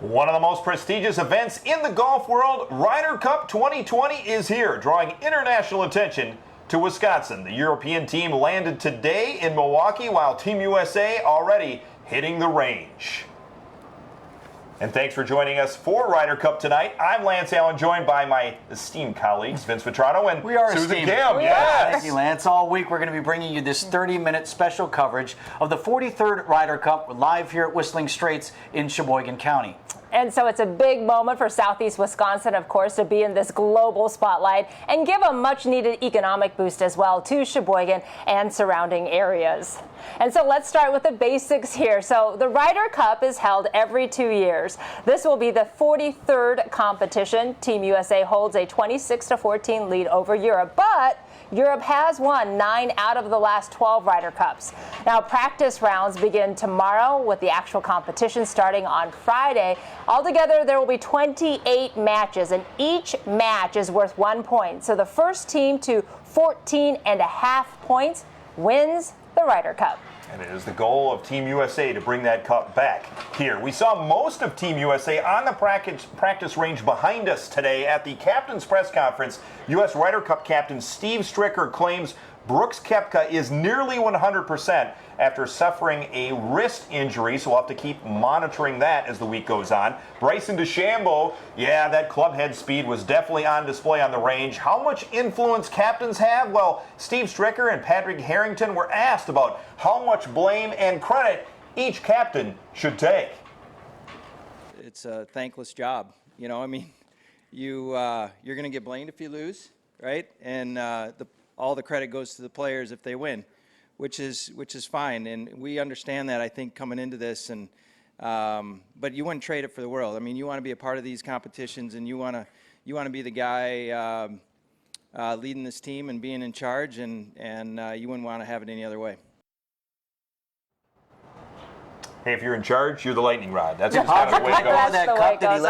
One of the most prestigious events in the golf world, Ryder Cup 2020 is here, drawing international attention to Wisconsin. The European team landed today in Milwaukee, while Team USA already hitting the range. And thanks for joining us for Ryder Cup tonight. I'm Lance Allen, joined by my esteemed colleagues, Vince Vitrano and Susan Kim. Yes. Thank you, Lance. All week we're going to be bringing you this 30-minute special coverage of the 43rd Ryder Cup live here at Whistling Straits in Sheboygan County. And so it's a big moment for Southeast Wisconsin, of course, to be in this global spotlight and give a much-needed economic boost as well to Sheboygan and surrounding areas. And so let's start with the basics here. So the Ryder Cup is held every 2 years. This will be the 43rd competition. Team USA holds a 26-14 lead over Europe, but Europe has won 9 out of the last 12 Ryder Cups. Now, practice rounds begin tomorrow with the actual competition starting on Friday. Altogether, there will be 28 matches, and each match is worth 1 point. So the first team to 14.5 points wins the Ryder Cup. And it is the goal of Team USA to bring that cup back here. We saw most of Team USA on the practice range behind us today at the captain's press conference. U.S. Ryder Cup captain Steve Stricker claims Brooks Koepka is nearly 100% after suffering a wrist injury, so we'll have to keep monitoring that as the week goes on. Bryson DeChambeau, yeah, that club head speed was definitely on display on the range. How much influence captains have? Well, Steve Stricker and PÁDRAIG Harrington were asked about how much blame and credit each captain should take. It's a thankless job. You know, I mean, you're going to get blamed if you lose, right? And all the credit goes to the players if they win, which is fine, and we understand that, I think, coming into this. And but you wouldn't trade it for the world. I mean, you want to be a part of these competitions, and you want to be the guy leading this team and being in charge, and you wouldn't want to have it any other way. Hey, if you're in charge, you're the lightning rod. That's just kind of the way it goes. That's the way it goes.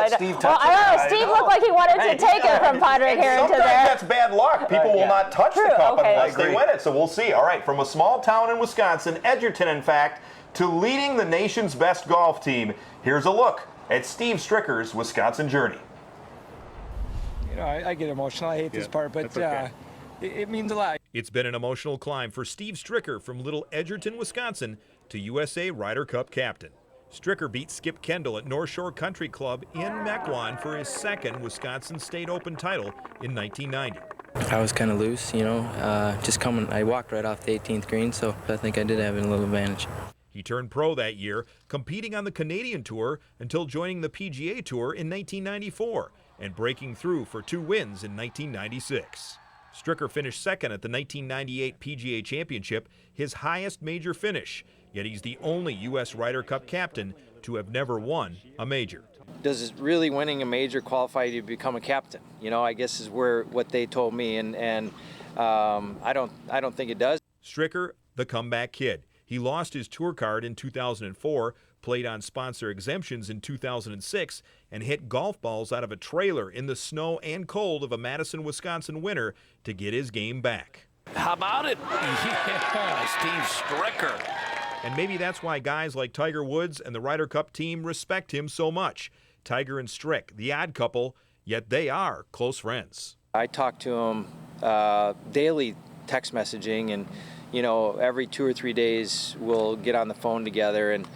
Well, I know. Steve looked like he wanted to take it from PÁDRAIG Harrington there. Sometimes that's bad luck. People will not touch the cup unless they win it. So we'll see. All right, from a small town in Wisconsin, Edgerton, in fact, to leading the nation's best golf team, here's a look at Steve Stricker's Wisconsin journey. You know, I get emotional. I hate this part, but it means a lot. It's been an emotional climb for Steve Stricker from little Edgerton, Wisconsin, to USA Ryder Cup captain. Stricker beat Skip Kendall at North Shore Country Club in Mequon for his second Wisconsin State Open title in 1990. I was kind of loose, you know, just coming. I walked right off the 18th green, so I think I did have a little advantage. He turned pro that year, competing on the Canadian Tour until joining the PGA Tour in 1994 and breaking through for 2 wins in 1996. Stricker finished second at the 1998 PGA Championship, his highest major finish, yet he's the only U.S. Ryder Cup captain to have never won a major. Does really winning a major qualify you to become a captain? You know, I guess is what they told me, and I don't think it does. Stricker, the comeback kid. He lost his tour card in 2004, played on sponsor exemptions in 2006, and hit golf balls out of a trailer in the snow and cold of a Madison, Wisconsin winter to get his game back. How about it? Yeah, Steve Stricker. And maybe that's why guys like Tiger Woods and the Ryder Cup team respect him so much. Tiger and Strick, the odd couple, yet they are close friends. I talk to him daily, text messaging, and you know, every 2 or 3 days we'll get on the phone together, and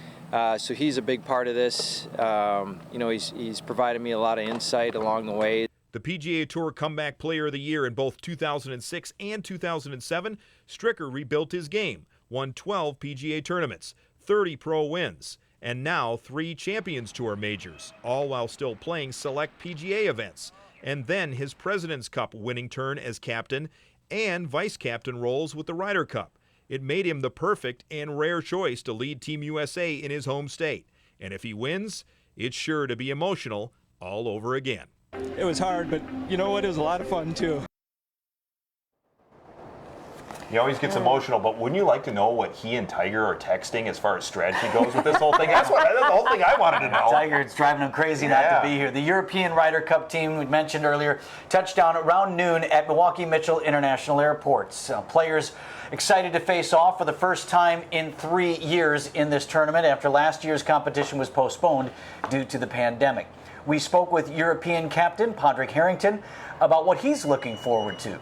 so he's a big part of this. You know, he's provided me a lot of insight along the way. The PGA Tour Comeback Player of the Year in both 2006 and 2007, Stricker rebuilt his game, won 12 PGA tournaments, 30 pro wins, and now 3 Champions Tour majors, all while still playing select PGA events. And then his President's Cup winning turn as captain and vice captain roles with the Ryder Cup. It made him the perfect and rare choice to lead Team USA in his home state. And if he wins, it's sure to be emotional all over again. It was hard, but you know what? It was a lot of fun, too. He always gets emotional, but wouldn't you like to know what he and Tiger are texting as far as strategy goes with this whole thing? That's the whole thing I wanted to know. Tiger, it's driving him crazy not to be here. The European Ryder Cup team we mentioned earlier touched down around noon at Milwaukee Mitchell International Airport. Players excited to face off for the first time in 3 years in this tournament after last year's competition was postponed due to the pandemic. We spoke with European captain PÁDRAIG Harrington about what he's looking forward to.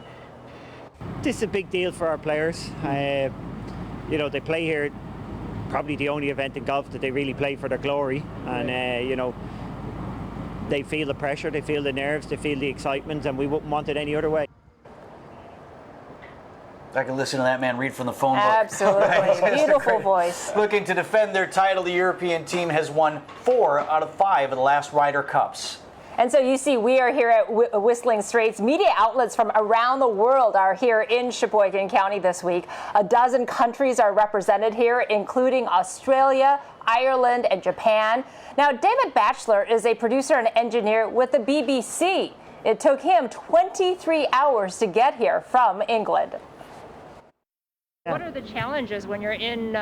This is a big deal for our players. You know, they play here, probably the only event in golf that they really play for their glory. And, you know, they feel the pressure, they feel the nerves, they feel the excitement, and we wouldn't want it any other way. I can listen to that man read from the phone book. Absolutely. Beautiful voice. Looking to defend their title, the European team has won 4 out of 5 of the last Ryder Cups. And so you see, we are here at Whistling Straits. Media outlets from around the world are here in Sheboygan County this week. A dozen countries are represented here, including Australia, Ireland, and Japan. Now, David Batchelor is a producer and engineer with the BBC. It took him 23 hours to get here from England. What are the challenges when you're in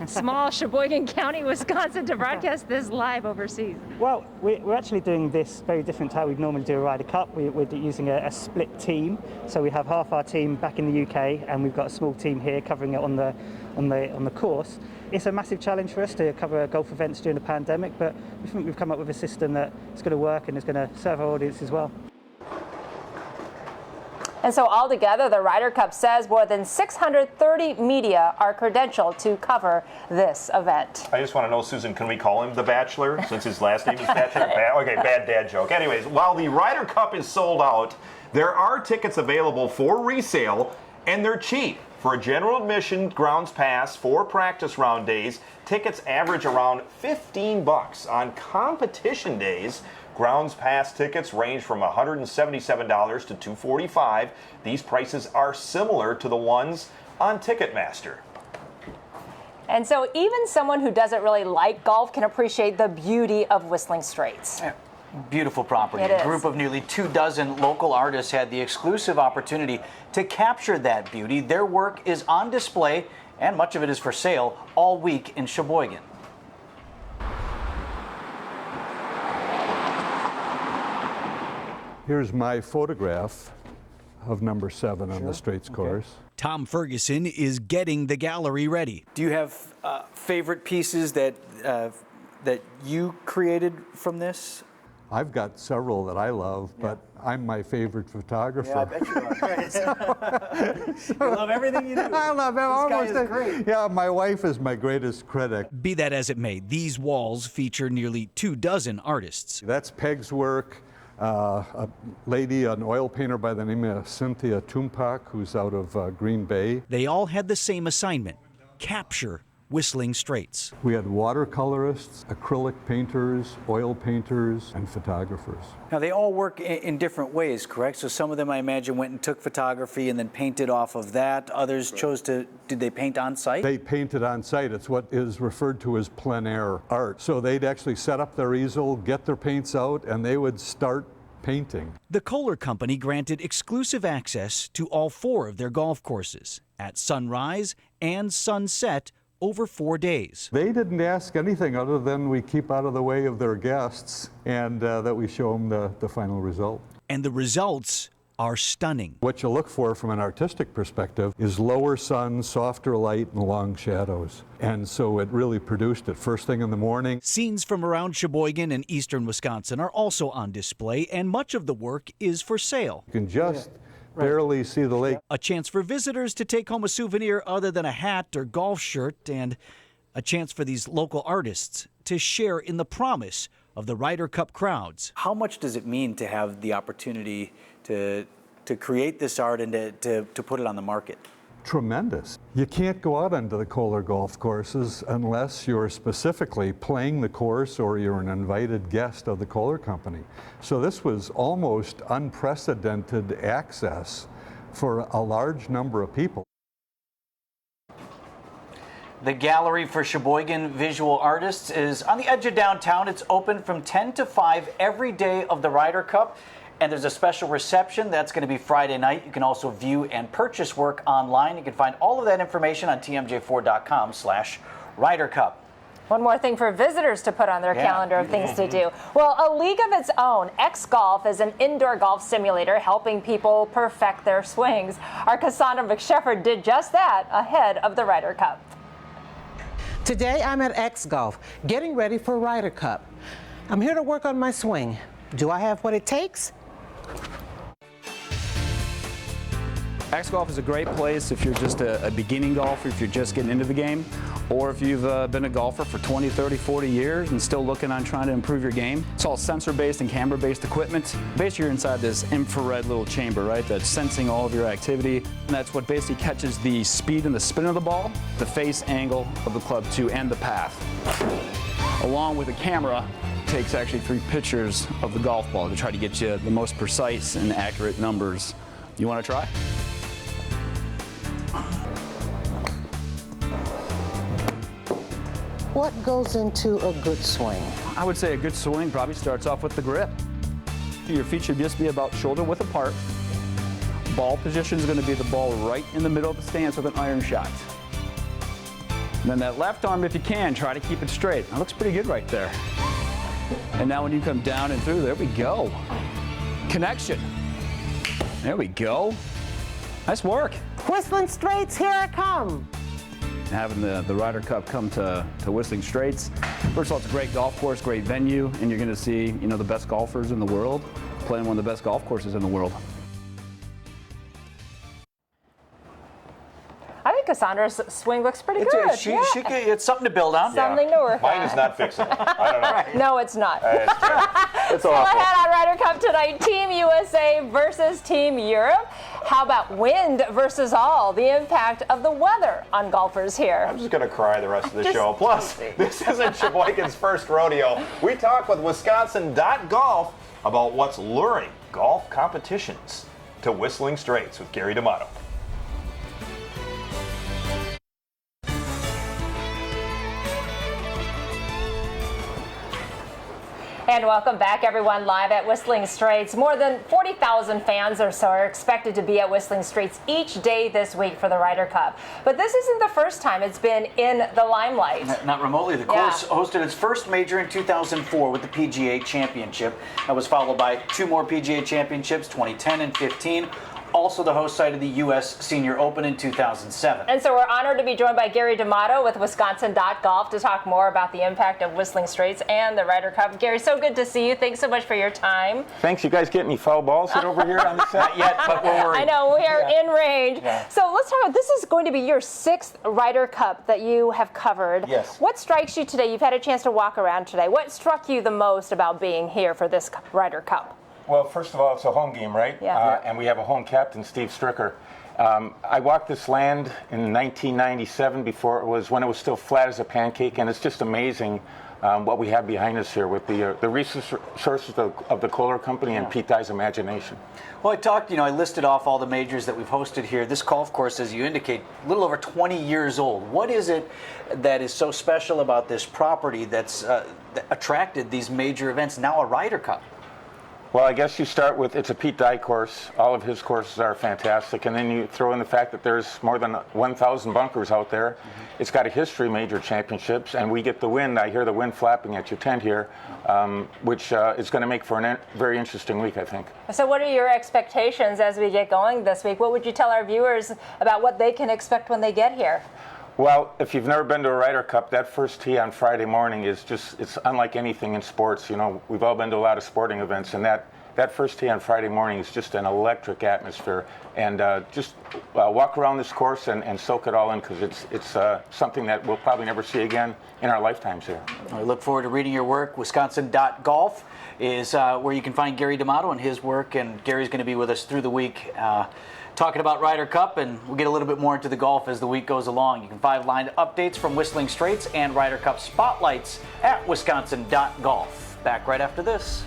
small Sheboygan County, Wisconsin, to broadcast this live overseas? Well, we're actually doing this very different to how we'd normally do a Ryder Cup. We're using a split team. So we have half our team back in the UK, and we've got a small team here covering it on the course. It's a massive challenge for us to cover golf events during the pandemic, but we think we've come up with a system that is going to work and is going to serve our audience as well. And so altogether, the Ryder Cup says more than 630 media are credentialed to cover this event. I just want to know, Susan, can we call him the Bachelor since his last name is Bachelor? Okay, bad dad joke. Anyways, while the Ryder Cup is sold out, there are tickets available for resale, and they're cheap. For a general admission grounds pass for practice round days, tickets average around $15. On competition days, grounds pass tickets range from $177 to $245. These prices are similar to the ones on Ticketmaster. And so even someone who doesn't really like golf can appreciate the beauty of Whistling Straits. Yeah. Beautiful property. It A is. group of nearly 24 local artists had the exclusive opportunity to capture that beauty. Their work is on display, and much of it is for sale, all week in Sheboygan. Here's my photograph of number 7 on the Straits course. Tom Ferguson is getting the gallery ready. Do you have favorite pieces that you created from this? I've got several that I love, but I'm my favorite photographer. Yeah, I bet you are. You love everything you do. I love This guy is great. Yeah, my wife is my greatest critic. Be that as it may, these walls feature nearly 24 artists. That's Peg's work. A lady, an oil painter by the name of Cynthia Tumpak, who's out of Green Bay. They all had the same assignment: capture Whistling Straits. We had watercolorists, acrylic painters, oil painters, and photographers. Now, they all work in different ways, correct? So some of them, I imagine, went and took photography and then painted off of that. Others chose to, did they paint on site? They painted on site. It's what is referred to as plein air art. So they'd actually set up their easel, get their paints out, and they would start painting. The Kohler Company granted exclusive access to all 4 of their golf courses at sunrise and sunset over 4 days. They didn't ask anything other than we keep out of the way of their guests and that we show them the final result. And the results are stunning. What you look for from an artistic perspective is lower sun, softer light, and long shadows. And so it really produced it first thing in the morning. Scenes from around Sheboygan and eastern Wisconsin are also on display, and much of the work is for sale. You can just barely see the lake. A chance for visitors to take home a souvenir other than a hat or golf shirt, and a chance for these local artists to share in the promise of the Ryder Cup crowds. How much does it mean to have the opportunity to create this art and to put it on the market? Tremendous. You can't go out onto the Kohler golf courses unless you're specifically playing the course or you're an invited guest of the Kohler Company. So this was almost unprecedented access for a large number of people. The Gallery for Sheboygan Visual Artists is on the edge of downtown. It's open from 10 to 5 every day of the Ryder Cup. And there's a special reception that's going to be Friday night. You can also view and purchase work online. You can find all of that information on tmj4.com/Ryder Cup. One more thing for visitors to put on their calendar of things to do. Well, a league of its own, X Golf, is an indoor golf simulator helping people perfect their swings. Our Cassandra McShefford did just that ahead of the Ryder Cup. Today I'm at X Golf, getting ready for Ryder Cup. I'm here to work on my swing. Do I have what it takes? X Golf is a great place if you're just a beginning golfer, if you're just getting into the game, or if you've been a golfer for 20, 30, 40 years and still looking on trying to improve your game. It's all sensor-based and camera-based equipment. Basically, you're inside this infrared little chamber, right, that's sensing all of your activity. And that's what basically catches the speed and the spin of the ball, the face angle of the club too, and the path. Along with a camera, takes actually 3 pictures of the golf ball to try to get you the most precise and accurate numbers. You want to try? What goes into a good swing? I would say a good swing probably starts off with the grip. Your feet should just be about shoulder width apart. Ball position is going to be the ball right in the middle of the stance with an iron shot. And then that left arm, if you can, try to keep it straight. That looks pretty good right there. And now when you come down and through, there we go. Connection. There we go. Nice work. Whistling Straits, here I come. Having the Ryder Cup come to Whistling Straits. First of all, it's a great golf course, great venue, and you're going to see, you know, the best golfers in the world playing one of the best golf courses in the world. I think Cassandra's swing looks pretty good. It's something to build on. Something to work on. Mine is not fixable. I don't know. No, it's not. It's Still awful. ahead on Ryder Cup tonight, Team USA versus Team Europe. How about wind versus all? The impact of the weather on golfers here. I'm just going to cry the rest of the show. Plus, this isn't Sheboygan's first rodeo. We talk with Wisconsin.golf about what's luring golf competitions to Whistling Straits with Gary D'Amato. And welcome back, everyone, live at Whistling Straits. More than 40,000 fans or so are expected to be at Whistling Straits each day this week for the Ryder Cup. But this isn't the first time it's been in the limelight. Not remotely. The course hosted its first major in 2004 with the PGA Championship. That was followed by 2 more PGA Championships, 2010 and 15. Also the host site of the U.S. Senior Open in 2007. And so we're honored to be joined by Gary D'Amato with Wisconsin.golf to talk more about the impact of Whistling Straits and the Ryder Cup. Gary, so good to see you. Thanks so much for your time. Thanks. You guys get any foul balls hit over here on the set? Not yet, but we're worried. I know, we are in range. Yeah. So let's talk about, this is going to be your 6th Ryder Cup that you have covered. Yes. What strikes you today? You've had a chance to walk around today. What struck you the most about being here for this Ryder Cup? Well, first of all, it's a home game, right? Yeah. And we have a home captain, Steve Stricker. I walked this land in 1997 when it was still flat as a pancake, and it's just amazing what we have behind us here with the resources of the Kohler Company and Pete Dye's imagination. Well, I listed off all the majors that we've hosted here. This golf course, as you indicate, a little over 20 years old. What is it that is so special about this property that's that attracted these major events, now a Ryder Cup? Well, I guess you start with, it's a Pete Dye course. All of his courses are fantastic. And then you throw in the fact that there's more than 1,000 bunkers out there. Mm-hmm. It's got a history of major championships, and we get the wind. I hear the wind flapping at your tent here, which is going to make for a very interesting week, I think. So what are your expectations as we get going this week? What would you tell our viewers about what they can expect when they get here? Well, if you've never been to a Ryder Cup, that first tee on Friday morning is it's unlike anything in sports. You know, we've all been to a lot of sporting events, and that first tee on Friday morning is just an electric atmosphere. And just walk around this course and soak it all in, because it's something that we'll probably never see again in our lifetimes here. I look forward to reading your work. Wisconsin.golf is where you can find Gary D'Amato and his work, and Gary's going to be with us through the week. Talking about Ryder Cup, and we'll get a little bit more into the golf as the week goes along. You can find line updates from Whistling Straits and Ryder Cup spotlights at Wisconsin.golf. Back right after this.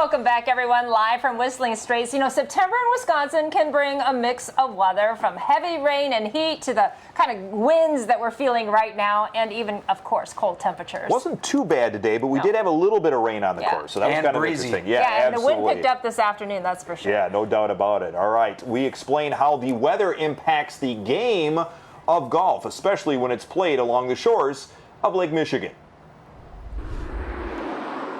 Welcome back, everyone, live from Whistling Straits. You know, September in Wisconsin can bring a mix of weather, from heavy rain and heat to the kind of winds that we're feeling right now, and even, of course, cold temperatures. Wasn't too bad today, but we did have a little bit of rain on the course, so that was kind of interesting. Yeah, and absolutely. the wind picked up this afternoon, that's for sure. Yeah, no doubt about it. All right, we explain how the weather impacts the game of golf, especially when it's played along the shores of Lake Michigan.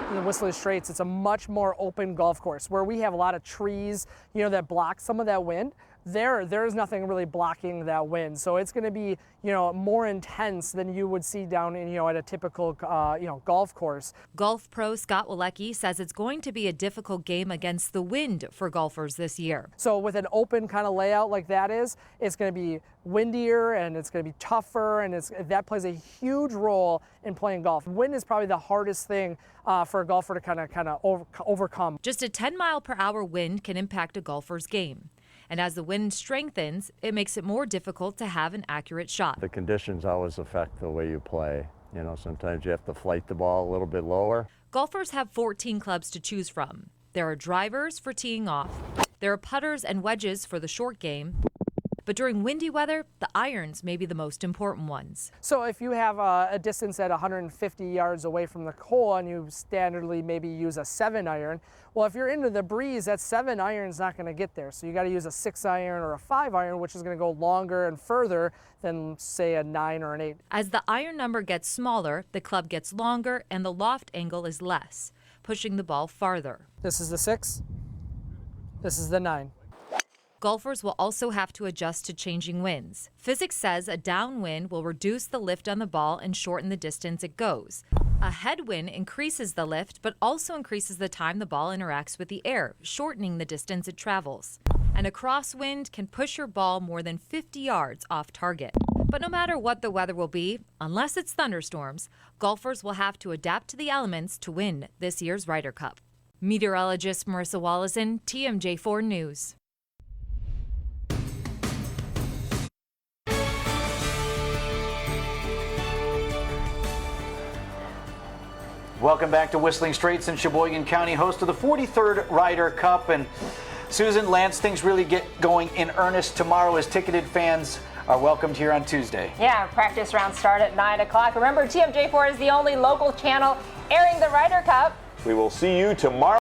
In the Whistling Straits, it's a much more open golf course where we have a lot of trees, you know, that block some of that wind. There's nothing really blocking that wind, so it's going to be, you know, more intense than you would see down in, you know, at a typical, you know, golf course. Golf pro Scott Walecki says it's going to be a difficult game against the wind for golfers this year. So with an open kind of layout like that it's going to be windier and it's going to be tougher, and that plays a huge role in playing golf. Wind is probably the hardest thing for a golfer to kind of overcome. Just a 10-mile-per-hour wind can impact a golfer's game. And as the wind strengthens, it makes it more difficult to have an accurate shot. The conditions always affect the way you play. You know, sometimes you have to flight the ball a little bit lower. Golfers have 14 clubs to choose from. There are drivers for teeing off. There are putters and wedges for the short game. But during windy weather, the irons may be the most important ones. So if you have a distance at 150 yards away from the hole and you standardly maybe use a 7-iron, well, if you're into the breeze, that 7-iron is not going to get there. So you got to use a 6-iron or a 5-iron, which is going to go longer and further than, say, a 9 or an 8. As the iron number gets smaller, the club gets longer and the loft angle is less, pushing the ball farther. This is the 6. This is the 9. Golfers will also have to adjust to changing winds. Physics says a downwind will reduce the lift on the ball and shorten the distance it goes. A headwind increases the lift, but also increases the time the ball interacts with the air, shortening the distance it travels. And a crosswind can push your ball more than 50 yards off target. But no matter what the weather will be, unless it's thunderstorms, golfers will have to adapt to the elements to win this year's Ryder Cup. Meteorologist Marissa Wallison, TMJ4 News. Welcome back to Whistling Straits in Sheboygan County, host of the 43rd Ryder Cup. And Susan, Lance, things really get going in earnest tomorrow as ticketed fans are welcomed here on Tuesday. Yeah, practice rounds start at 9 o'clock. Remember, TMJ4 is the only local channel airing the Ryder Cup. We will see you tomorrow.